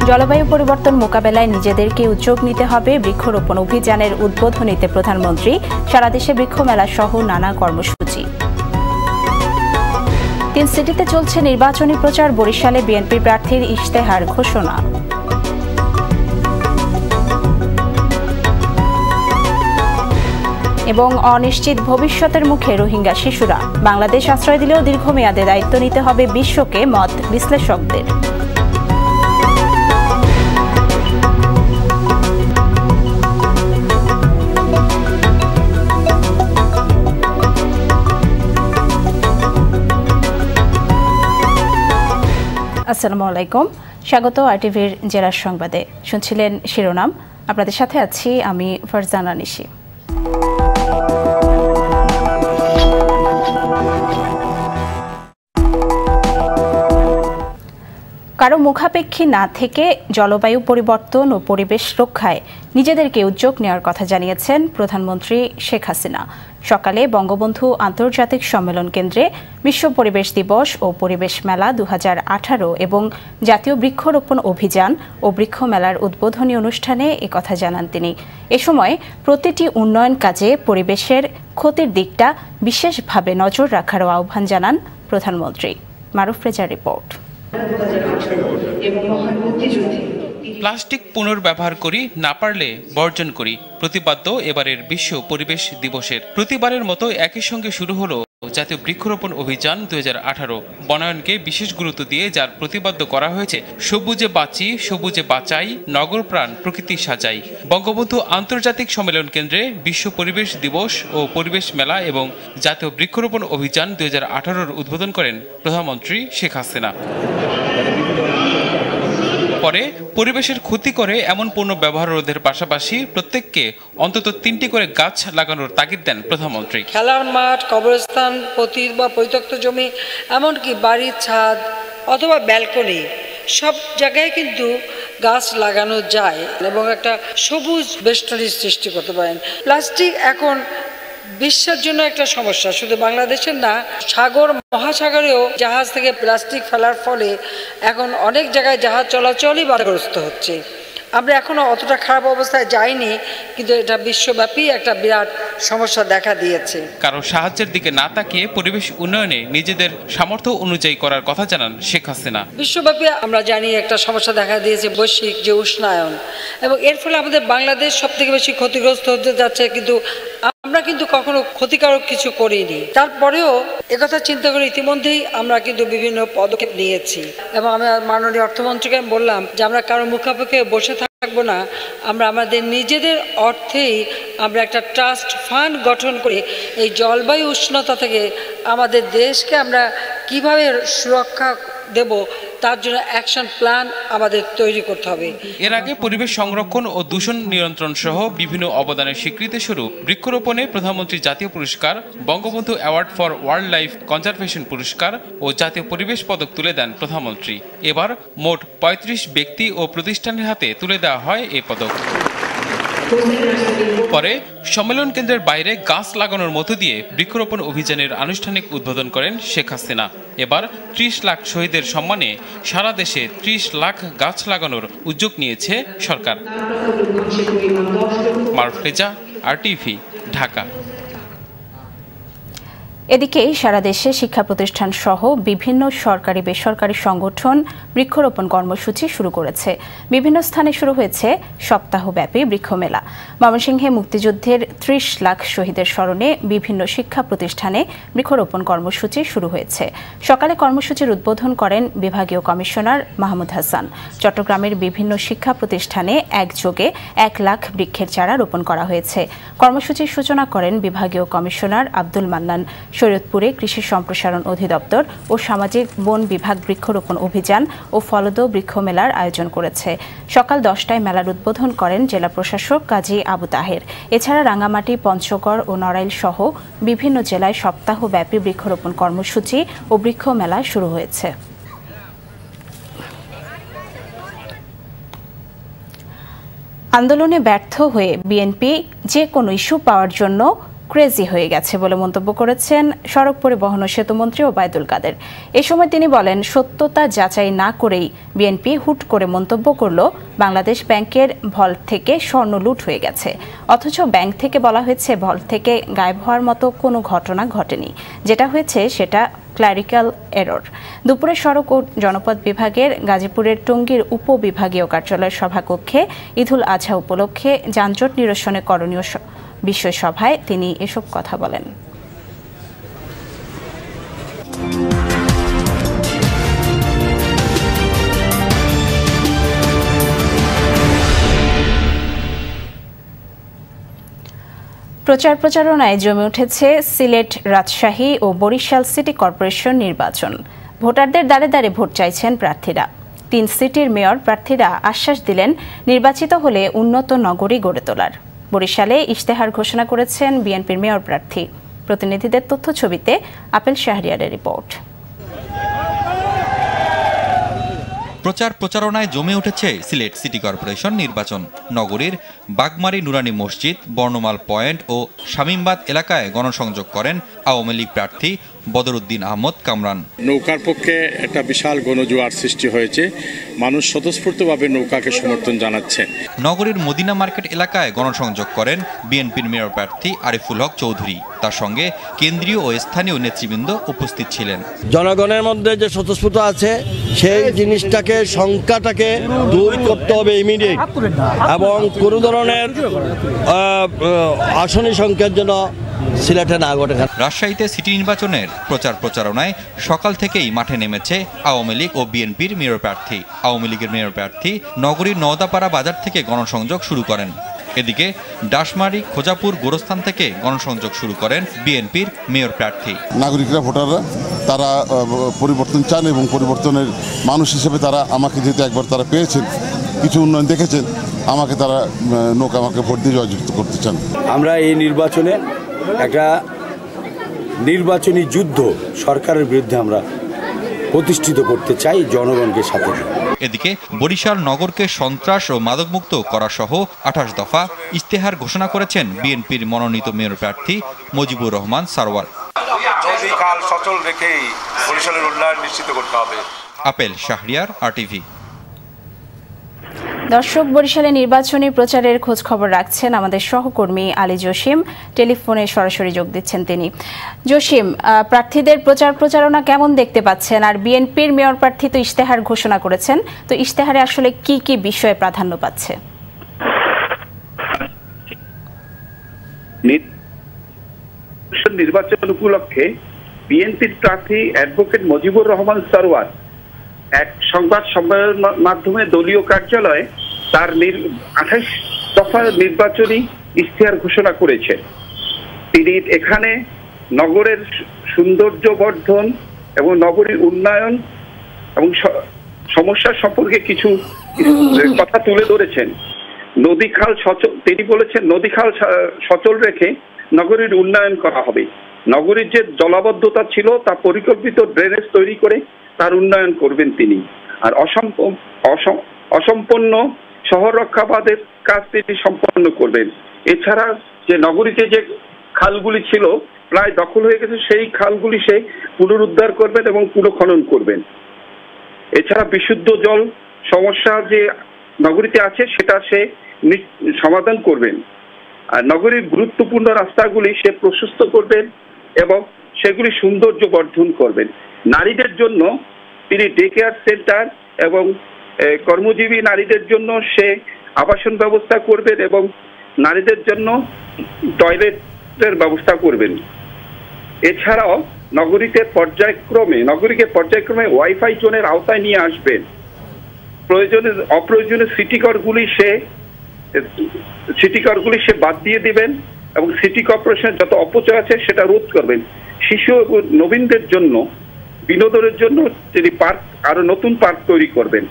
জলবায়ু পরিবর্তন মোকাবেলায় নিজেদেরকে উদ্যোগ নিতে হবে, বৃক্ষরোপণ অভিযানের উদ্বোধনীতে প্রধানমন্ত্রী। সারা দেশে বৃক্ষ মেলা সহ নানা কর্মসূচি। 3 সিটিতে চলছে নির্বাচনী প্রচার, বরিশালে বিএনপি প্রার্থীর ইশতেহার ঘোষণা। এবং অনিশ্চিত ভবিষ্যতের মুখে রোহিঙ্গা শিশুরা, বাংলাদেশ আশ্রয় দিলেও দীর্ঘমেয়াদে দায়িত্ব নিতে হবে বিশ্বকে, মত বিশ্লেষকদের। আসসালামু আলাইকুম, স্বাগত আরটিভির জেলা সংবাদে। শুনছিলেন শিরোনাম, আপনাদের সাথে আছি আমি ফারজানা নিশি। কারো মুখাপেক্ষী না থেকে জলবায়ু পরিবর্তন ও পরিবেশ রক্ষায় নিজেদেরকে উদ্যোগ নেওয়ার কথা জানিয়েছেন প্রধানমন্ত্রী শেখ হাসিনা। সকালে বঙ্গবন্ধু আন্তর্জাতিক সম্মেলন কেন্দ্রে বিশ্ব পরিবেশ দিবস ও পরিবেশ মেলা 2018 এবং জাতীয় বৃক্ষরোপণ অভিযান ও বৃক্ষ মেলার উদ্বোধনী অনুষ্ঠানে একথা জানান তিনি। এ সময় প্রতিটি উন্নয়ন কাজে পরিবেশের ক্ষতির দিকটা বিশেষভাবে নজর রাখারও আহ্বান জানান প্রধানমন্ত্রী। মারুফ রেজার রিপোর্ট। প্লাস্টিক পুনর্ব্যবহার করি, না পারলে বর্জন করি, প্রতিপাদ্য এবারের বিশ্ব পরিবেশ দিবসের। প্রতিবারের মতো একই সঙ্গে শুরু হলো জাতীয় বৃক্ষরোপণ অভিযান 2018। বনায়নকে বিশেষ গুরুত্ব দিয়ে যার প্রতিপাদ্য করা হয়েছে সবুজে বাঁচি, সবুজে বাঁচাই, নগর প্রাণ প্রকৃতি সাজাই। বঙ্গবন্ধু আন্তর্জাতিক সম্মেলন কেন্দ্রে বিশ্ব পরিবেশ দিবস ও পরিবেশ মেলা এবং জাতীয় বৃক্ষরোপণ অভিযান 2018-র উদ্বোধন করেন প্রধানমন্ত্রী শেখ হাসিনা। পরে পরিবেশের ক্ষতি করে এমন পণ্য ব্যবহার রোধের পাশাপাশি প্রত্যেককে অন্তত 3টি করে গাছ লাগানোর তাগিদ দেন প্রধানমন্ত্রী। খেলার মাঠ, কবরস্থান, পতিত বা পরিত্যক্ত জমি, এমনকি বাড়ির ছাদ অথবা ব্যালকনি, সব জায়গায় কিন্তু গাছ লাগানো যায় এবং একটা সবুজ বেষ্টনী সৃষ্টি করতে পারেন। প্লাস্টিক এখন বিশ্বের জন্য একটা সমস্যা, শুধু বাংলাদেশের না, সাগর মহাসাগরেও জাহাজ থেকে প্লাস্টিক ফেলার ফলে এখন অনেক জায়গায় জাহাজ চলাচলই বাধাগ্রস্ত হচ্ছে। আমরা এখনো অতটা খারাপ অবস্থায় যাইনি, কিন্তু এটা বিশ্বব্যাপী একটা বিরাট সমস্যা দেখা দিয়েছে। কারো সাহায্যের দিকে না তাকিয়ে পরিবেশ উন্নয়নে নিজেদের সামর্থ্য অনুযায়ী করার কথা জানান শেখ হাসিনা। বিশ্বব্যাপী আমরা জানি একটা সমস্যা দেখা দিয়েছে, বৈশ্বিক যে উষ্ণায়ন, এবং এর ফলে আমাদের বাংলাদেশ সবথেকে বেশি ক্ষতিগ্রস্ত হতে যাচ্ছে। কিন্তু আমরা কিন্তু কখনো ক্ষতিকারক কিছু করিনি। তারপরেও একথা চিন্তা করে ইতিমধ্যেই আমরা কিন্তু বিভিন্ন পদক্ষেপ নিয়েছি এবং আমি মাননীয় অর্থমন্ত্রীকে বললাম যে আমরা কারো মুখাপেক্ষে বসে থাকবো না, আমরা আমাদের নিজেদের অর্থেই আমরা একটা ট্রাস্ট ফান্ড গঠন করে এই জলবায়ু উষ্ণতা থেকে আমাদের দেশকে আমরা কিভাবে সুরক্ষা দেব তার জন্য অ্যাকশন প্ল্যান আমাদের তৈরি করতে হবে। এর আগে পরিবেশ সংরক্ষণ ও দূষণ নিয়ন্ত্রণ সহ বিভিন্ন অবদানের স্বীকৃতি স্বরূপ বৃক্ষরোপণে প্রধানমন্ত্রী জাতীয় পুরস্কার, Bangabandhu award for wild life conservation পুরস্কার ও জাতীয় পরিবেশ পদক তুলে দেন প্রধানমন্ত্রী। এবার মোট 35 ব্যক্তি ও প্রতিষ্ঠানের হাতে তুলে দেওয়া হয় এই পদক। পরে সম্মেলন কেন্দ্রের বাইরে গাছ লাগানোর মধ্য দিয়ে বৃক্ষরোপণ অভিযানের আনুষ্ঠানিক উদ্বোধন করেন শেখ হাসিনা। এবার 30 লাখ শহীদের সম্মানে সারা দেশে 30 লাখ গাছ লাগানোর উদ্যোগ নিয়েছে সরকার। মারুফ রেজা, আরটিভি, ঢাকা। এদিকে সারা দেশে শিক্ষা প্রতিষ্ঠান সহ বিভিন্ন সরকারি বেসরকারি সংগঠন বৃক্ষরোপণ কর্মসূচি শুরু করেছে। বিভিন্ন স্থানে শুরু হয়েছে সপ্তাহব্যাপী বৃক্ষ মেলা। ময়মনসিংহে মুক্তিযুদ্ধের 30 লাখ শহীদের স্মরণে বিভিন্ন শিক্ষা প্রতিষ্ঠানে বৃক্ষরোপণ কর্মসূচি শুরু হয়েছে। সকালে কর্মসূচির উদ্বোধন করেন বিভাগীয় কমিশনার মাহমুদ হাসান। চট্টগ্রামের বিভিন্ন শিক্ষা প্রতিষ্ঠানে একযোগে 1 লাখ বৃক্ষের চারা রোপণ করা হয়েছে। কর্মসূচির সূচনা করেন বিভাগীয় কমিশনার আব্দুল মান্নান। শরীয়তপুরে কৃষি সম্প্রসারণ অধিদপ্তর ও সামাজিক বন বিভাগ বৃক্ষরোপণ অভিযান ও ফলদ বৃক্ষ মেলার আয়োজন করেছে। সকাল 10টায় মেলার উদ্বোধন করেন জেলা প্রশাসক কাজী আবু তাহের। এছাড়া রাঙ্গামাটি, পঞ্চগড় ও নড়াইল সহ বিভিন্ন জেলায় সপ্তাহব্যাপী বৃক্ষরোপণ কর্মসূচি ও বৃক্ষ মেলা শুরু হয়েছে। আন্দোলনে ব্যর্থ হয়ে বিএনপি যে কোনো ইস্যু পাওয়ার জন্য ক্রেজি হয়ে গেছে বলে মন্তব্য করেছেন সড়ক পরিবহন ও সেতুমন্ত্রী ওবায়দুল কাদের। এ সময় তিনি বলেন, সত্যতা যাচাই না করেই বিএনপি হুট করে মন্তব্য করল বাংলাদেশ ব্যাংকের ভল্ট থেকে স্বর্ণ লুট হয়ে গেছে, অথচ ব্যাংক থেকে বলা হয়েছে ভল্ট থেকে গায়েব হওয়ার মতো কোনো ঘটনা ঘটেনি। যেটা হয়েছে সেটা ক্ল্যারিক্যাল এরর। দুপুরে সড়ক ও জনপথ বিভাগের গাজীপুরের টঙ্গীর উপবিভাগীয় কার্যালয়ের সভাকক্ষে ঈদুল আজহা উপলক্ষে যানজট নিরসনে করণীয় বিষয় সভায় তিনি এসব কথা বলেন। প্রচার প্রচারণায় জমে উঠেছে সিলেট, রাজশাহী ও বরিশাল সিটি কর্পোরেশন নির্বাচন। ভোটারদের দ্বারে দ্বারে ভোট চাইছেন প্রার্থীরা। 3 সিটির মেয়র প্রার্থীরা আশ্বাস দিলেন নির্বাচিত হলে উন্নত নগরী গড়ে তোলার। বরিশালে ইশতেহার ঘোষণা করেছেন বিএনপির মেয়র প্রার্থী। প্রতিনিধিদের তথ্য ছবিতে আপেল শাহরিয়ারের রিপোর্ট। প্রচার প্রচারণায় জমে উঠেছে সিলেট সিটি কর্পোরেশন নির্বাচন। নগরীর বাগমারি নুরানি মসজিদ, বর্ণমাল পয়েন্ট ও শামীমবাদ এলাকায় গণসংযোগ করেন আওয়ামী লীগ প্রার্থী বদরুদ্দিন আহমদ কামরান। নৌকার পক্ষে একটা বিশাল গণজোয়ার সৃষ্টি হয়েছে, মানুষ স্বতঃস্ফূর্তভাবে নৌকাকে সমর্থন জানাচ্ছে। নগরীর মদিনা মার্কেট এলাকায় গণসংযোগ করেন বিএনপির মেয়র প্রার্থী আরিফুল হক চৌধুরী। তার সঙ্গে কেন্দ্রীয় ও স্থানীয় নেতৃবৃন্দ উপস্থিত ছিলেন। জনগণের মধ্যে যে স্বতঃস্ফূর্ত আছে সেই জিনিসটাকে, সংখ্যাটাকে দূর করতে হবে ইমিডিয়েট, এবং কোনো ধরনের আসনী সংখ্যার জন্য সিলেটে না ঘটে। রাজশাহীতে সিটি নির্বাচনের প্রচার প্রচারণায় সকাল থেকেই মাঠে নেমেছে আওয়ামী লীগ ও বিএনপির মেয়র প্রার্থী। আওয়ামী লীগের মেয়র প্রার্থী নগরীর নওদাপাড়া বাজার থেকে গণসংযোগ শুরু করেন। এদিকে ডাশমারি, খোঁজাপুর, গোরস্থান থেকে গণসংযোগ শুরু করেন বিএনপির মেয়র প্রার্থী। নাগরিকরা, ভোটাররা তারা পরিবর্তন চান এবং পরিবর্তনের মানুষ হিসেবে তারা আমাকে যেহেতু একবার তারা পেয়েছেন, কিছু উন্নয়ন দেখেছেন, আমাকে তারা আমাকে ভোট দিয়ে জয়যুক্ত করতে চান। আমরা এই নির্বাচনে একটা নির্বাচনী যুদ্ধ সরকারের বিরুদ্ধে আমরা প্রতিষ্ঠিত করতে চাই জনগণকে সাথে। এদিকে বরিশাল নগরকে সন্ত্রাস ও মাদকমুক্ত করা সহ 28 দফা ইশতেহার ঘোষণা করেছেন বিএনপির মনোনীত মেয়র প্রার্থী মুজিবুর রহমান সারওয়ার। নদী খাল সচল রেখেই বরিশালের উন্নয়ন নিশ্চিত করতে হবে। Apple Shahriar, RTV। দর্শক, বরিশালে নির্বাচনী প্রচারের খোঁজ খবর রাখছেন আমাদের সহকর্মী আলী জসিম। টেলিফোনে সরাসরি যোগ দিচ্ছেন তিনি। জসিম, প্রার্থীদের প্রচার প্রচারণা কেমন দেখতে পাচ্ছেন? আর বিএনপির মেয়র প্রার্থী তো ইশতেহার ঘোষণা করেছেন, তো ইশতেহারে আসলে কি কি বিষয়ে প্রাধান্য পাচ্ছে? নির্বাচন উপলক্ষে বিএনপির প্রার্থী অ্যাডভোকেট মুজিবুর রহমান সারওয়ার এক সংবাদ সম্মেলনের মাধ্যমে দলীয় কার্যালয়ে তার 28 দফা নির্বাচনী ইশতেহার ঘোষণা করেছেন। তিনি এখানে নগরের সৌন্দর্য বর্ধন এবং নগরীর উন্নয়ন এবং সমস্যা সম্পর্কে কিছু কথা তুলে ধরেছেন। নদী খাল সচল, তিনি বলেছেন নদী খাল সচল রেখে নগরীর উন্নয়ন করা হবে। নগরীর যে জলাবদ্ধতা ছিল তা পরিকল্পিত ড্রেনেজ তৈরি করে তার উন্নয়ন করবেন তিনি। আর অসম্পন্ন শহর রক্ষাবাদের কাজ তিনি সম্পন্ন করবেন। এছাড়া যে নগরীতে যে খালগুলি ছিল প্রায় দখল হয়ে গেছে, সেই খালগুলি সে পুনরুদ্ধার করবেন এবং পুনঃখনন করবেন। এছাড়া বিশুদ্ধ জল সমস্যা যে নগরীতে আছে সেটা সে সমাধান করবেন। আর নগরীর গুরুত্বপূর্ণ রাস্তাগুলি সে প্রশস্ত করবেন এবং সেগুলি সৌন্দর্য বর্ধন করবেন। নারীদের জন্য তিনি ডে কেয়ার সেন্টার এবং কর্মজীবী নারীদের জন্য সে আবাসন ব্যবস্থা করবেন এবং নারীদের জন্য টয়লেটের ব্যবস্থা করবেন। এছাড়াও নগরীকে পর্যায়ক্রমে ওয়াইফাই জোনের আওতায় নিয়ে আসবেন। অপ্রয়োজনীয় সিটি করগুলি সে বাদ দিয়ে দিবেন এবং সিটি কর্পোরেশনের যত অপচয় আছে সেটা রোধ করবেন। শিশু এবং নবীনদের জন্য বিনোদনের জন্য তিনি আরো নতুন পার্ক তৈরি করবেন।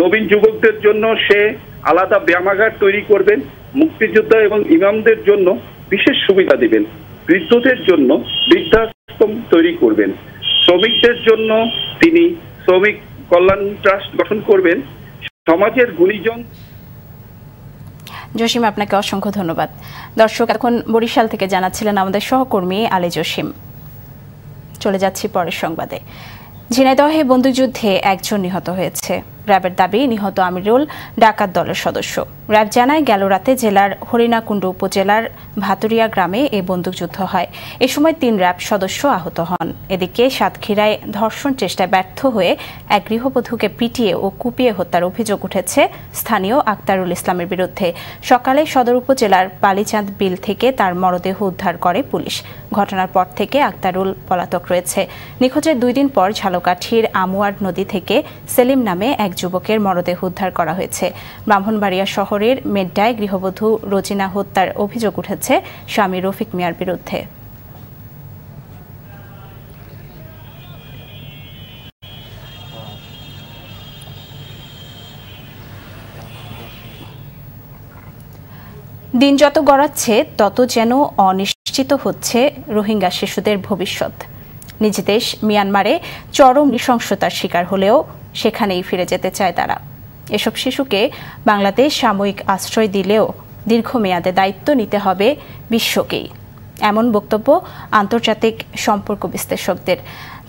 নবীন যুবকদের জন্য সে আলাদা ব্যায়ামাগার তৈরি করবেন। মুক্তিযোদ্ধা এবং ইমামদের জন্য বিশেষ সুবিধা দিবেন। বৃদ্ধদের জন্য বৃদ্ধাশ্রম তৈরি করবেন। শ্রমিকদের জন্য তিনি শ্রমিক কল্যাণ ট্রাস্ট গঠন করবেন। সমাজের গুণীজন জসিম, আপনাকে অসংখ্য ধন্যবাদ। দর্শক, এখন বরিশাল থেকে জানাচ্ছিলেন আমাদের সহকর্মী আলী জসিম। চলে যাচ্ছি পরের সংবাদে। ঝিনাইদহে বন্দুকযুদ্ধে একজন নিহত হয়েছে। র্যাবের দাবি, নিহত আমিরুল ডাকাত দলের সদস্য। র্যাব জানায়, গেল রাতে জেলার হরিণাকুণ্ডু উপজেলার ভাতুরিয়া গ্রামে এই বন্দুকযুদ্ধ হয়। এ সময় 3 র্যাব সদস্য আহত হন। এদিকে সাতক্ষীরায় ধর্ষণ চেষ্টায় ব্যর্থ হয়ে এক গৃহবধূকে পিটিয়ে ও কুপিয়ে হত্যার অভিযোগ উঠেছে স্থানীয় আক্তারুল ইসলামের বিরুদ্ধে। সকালে সদর উপজেলার পালিচাঁদ বিল থেকে তার মরদেহ উদ্ধার করে পুলিশ। ঘটনার পর থেকে আক্তারুল পলাতক রয়েছে। নিখোঁজের 2 দিন পর ঝালকাঠির আমুয়ার নদী থেকে সেলিম নামে এক যুবকের মরদেহ উদ্ধার করা হয়েছে। ব্রাহ্মণবাড়িয়া শহরের মেড্ডায় গৃহবধূ রোজিনা হত্যার অভিযোগ উঠেছে স্বামী রফিক মিয়ার বিরুদ্ধে। দিন যত গড়াচ্ছে তত যেন অনিশ্চিত হচ্ছে রোহিঙ্গা শিশুদের ভবিষ্যৎ। নিজ দেশ মিয়ানমারে চরম নৃশংসতার শিকার হলেও সেখানেই ফিরে যেতে চায় তারা। এসব শিশুকে বাংলাদেশ সাময়িক আশ্রয় দিলেও দীর্ঘমেয়াদে দায়িত্ব নিতে হবে বিশ্বকেই, এমন বক্তব্য আন্তর্জাতিক সম্পর্ক বিশ্লেষকদের।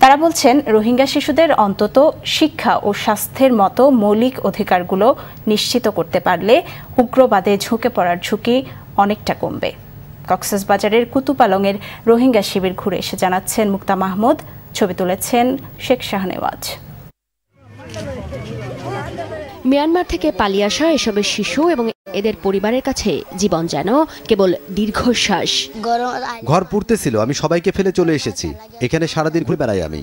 তারা বলছেন, রোহিঙ্গা শিশুদের অন্তত শিক্ষা ও স্বাস্থ্যের মতো মৌলিক অধিকারগুলো নিশ্চিত করতে পারলে উগ্রবাদে ঝুঁকে পড়ার ঝুঁকি অনেকটা কমবে। কক্সবাজারের কুতুপালংয়ের রোহিঙ্গা শিবির ঘুরে এসে জানাচ্ছেন মুক্তা মাহমুদ। ছবি তুলেছেন শেখ শাহনেওয়াজ। মিয়ানমার থেকে পালিয়ে আসা এসবের শিশু এবং এদের পরিবারের কাছে জীবন যেন কেবল দীর্ঘশ্বাস। ঘর পুড়তেছিল, আমি সবাইকে ফেলে চলে এসেছি। এখানে সারাদিন ঘুরে বেড়াই আমি।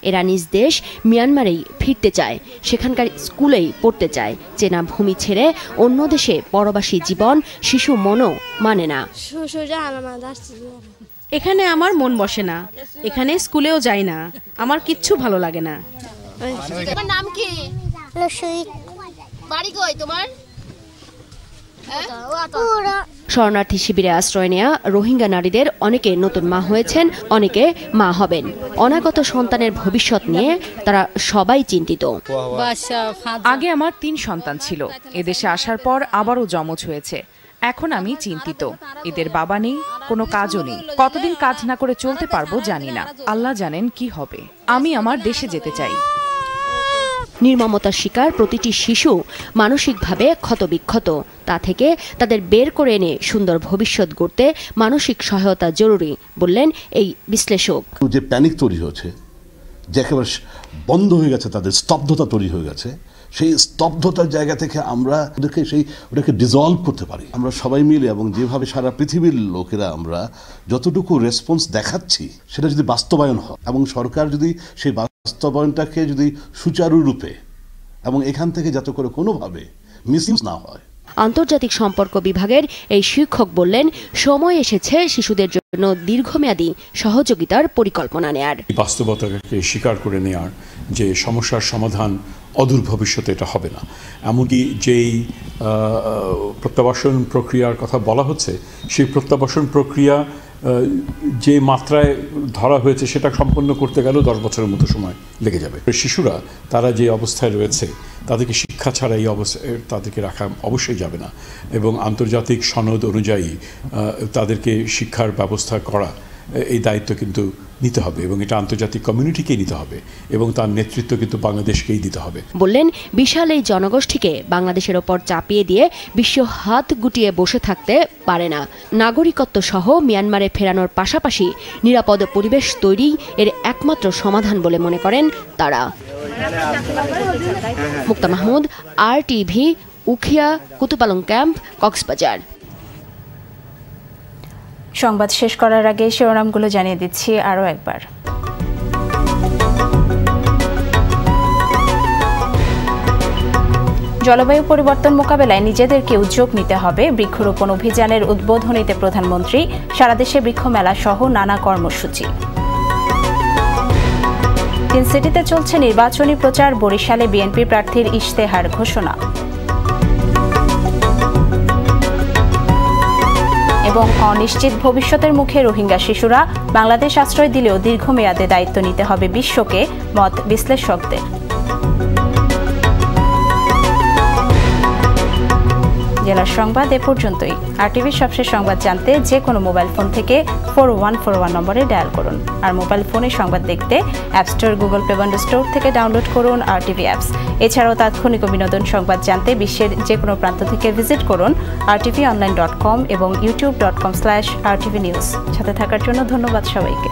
এরা নিজ দেশ মিয়ানমারেই ফিরতে চায়, সেখানকার স্কুলেই পড়তে চায়। চেনা ভূমি ছেড়ে অন্য দেশে পরবাসী জীবন শিশু মনও মানে না। এখানে আমার মন বসে না, এখানে স্কুলেও যাই না, আমার কিচ্ছু ভালো লাগে না। তোমার নাম কি? বাড়ি কই তোমার? শরণার্থী শিবিরে আশ্রয় নেয়া রোহিঙ্গা নারীদের অনেকে নতুন মা হয়েছেন, অনেকে মা হবেন। অনাগত সন্তানের ভবিষ্যৎ নিয়ে তারা সবাই চিন্তিত। আগে আমার 3 সন্তান ছিল, এদেশে আসার পর আবারও যমজ হয়েছে। এখন আমি চিন্তিত, এদের বাবা নেই, কোনো কাজও নেই। কতদিন কাজ না করে চলতে পারবো জানি না। আল্লাহ জানেন কি হবে। আমি আমার দেশে যেতে চাই। নির্মমতার শিকার প্রতিটি শিশু মানসিকভাবে ক্ষতবিক্ষত। তা থেকে তাদের বের করে এনে সুন্দর ভবিষ্যৎ গড়তে মানসিক সহায়তা জরুরি বললেন এই বিশ্লেষক। যে প্যানিক তৈরি হয়েছে, যে একেবারে বন্ধ হয়ে গেছে, তাদের স্তব্ধতা তৈরি হয়ে গেছে, সেই স্তব্ধতার জায়গা থেকে আমরা ওটাকে ডিজলভ করতে পারি। আমরা সবাই মিলে এবং যেভাবে সারা পৃথিবীর লোকেরা আমরা যতটুকু রেসপন্স দেখাচ্ছি, সেটা যদি বাস্তবায়ন হয় এবং সরকার যদি সেই বাস্তবায়নটাকে যদি সুচারুরূপে এবং এখান থেকে যাতে করে কোনোভাবে মিসইউজ না হয়। আন্তর্জাতিক সম্পর্ক বিভাগের এই শিক্ষক বললেন, সময় এসেছে শিশুদের জন্য দীর্ঘমেয়াদী সহযোগিতার পরিকল্পনা নেয়ার। বাস্তবতাকে স্বীকার করে নেয়ার যে সমস্যার সমাধান অদূর ভবিষ্যতে এটা হবে না। এমনকি যেই প্রত্যাবাসন প্রক্রিয়ার কথা বলা হচ্ছে, সেই প্রত্যাবাসন প্রক্রিয়া যে মাত্রায় ধরা হয়েছে সেটা সম্পন্ন করতে গেলেও 10 বছরের মতো সময় লেগে যাবে। শিশুরা তারা যে অবস্থায় রয়েছে, তাদেরকে শিক্ষা ছাড়া এই অবস্থায় তাদেরকে রাখা অবশ্যই যাবে না এবং আন্তর্জাতিক সনদ অনুযায়ী তাদেরকে শিক্ষার ব্যবস্থা করা, এই দায়িত্ব কিন্তু নিতে হবে এবং এটা আন্তর্জাতিক কমিউনিটিকেই নিতে হবে এবং তার নেতৃত্ব কিন্তু বাংলাদেশকেই দিতে হবে বললেন। বিশাল এই জনগোষ্ঠীকে বাংলাদেশের ওপর চাপিয়ে দিয়ে বিশ্ব হাত গুটিয়ে বসে থাকতে পারে না। নাগরিকত্ব সহ মিয়ানমারে ফেরানোর পাশাপাশি নিরাপদ পরিবেশ তৈরি এর একমাত্র সমাধান বলে মনে করেন তারা। মুক্তা মাহমুদ, RTV, উখিয়া, কুতুপালং ক্যাম্প, কক্সবাজার। সংবাদ শেষ করার আগে শিরোনামগুলো জানিয়ে দিচ্ছি আরও একবার। জলবায়ু পরিবর্তন মোকাবেলায় নিজেদেরকে উদ্যোগ নিতে হবে। বৃক্ষরোপণ অভিযানের উদ্বোধনীতে প্রধানমন্ত্রী। সারা দেশে বৃক্ষ মেলা সহ নানা কর্মসূচি। 3 সিটিতে চলছে নির্বাচনী প্রচার। বরিশালে বিএনপি প্রার্থীর ইশতেহার ঘোষণা। এবং অনিশ্চিত ভবিষ্যতের মুখে রোহিঙ্গা শিশুরা, বাংলাদেশ আশ্রয় দিলেও দীর্ঘমেয়াদে দায়িত্ব নিতে হবে বিশ্বকে, মত বিশ্লেষকদের। জেলার সংবাদ এ পর্যন্তই। আরটিভির সবশেষ সংবাদ জানতে যে কোনো মোবাইল ফোন থেকে 4141 নম্বরে ডায়াল করুন। আর মোবাইল ফোনে সংবাদ দেখতে অ্যাপ স্টোর, গুগল প্লে বন্ধু স্টোর থেকে ডাউনলোড করুন আরটিভি অ্যাপস। এছাড়াও তাৎক্ষণিক ও বিনোদন সংবাদ জানতে বিশ্বের যে কোনো প্রান্ত থেকে ভিজিট করুন rtvonline.com এবং youtube.com/rtvnews। সাথে থাকার জন্য ধন্যবাদ সবাইকে।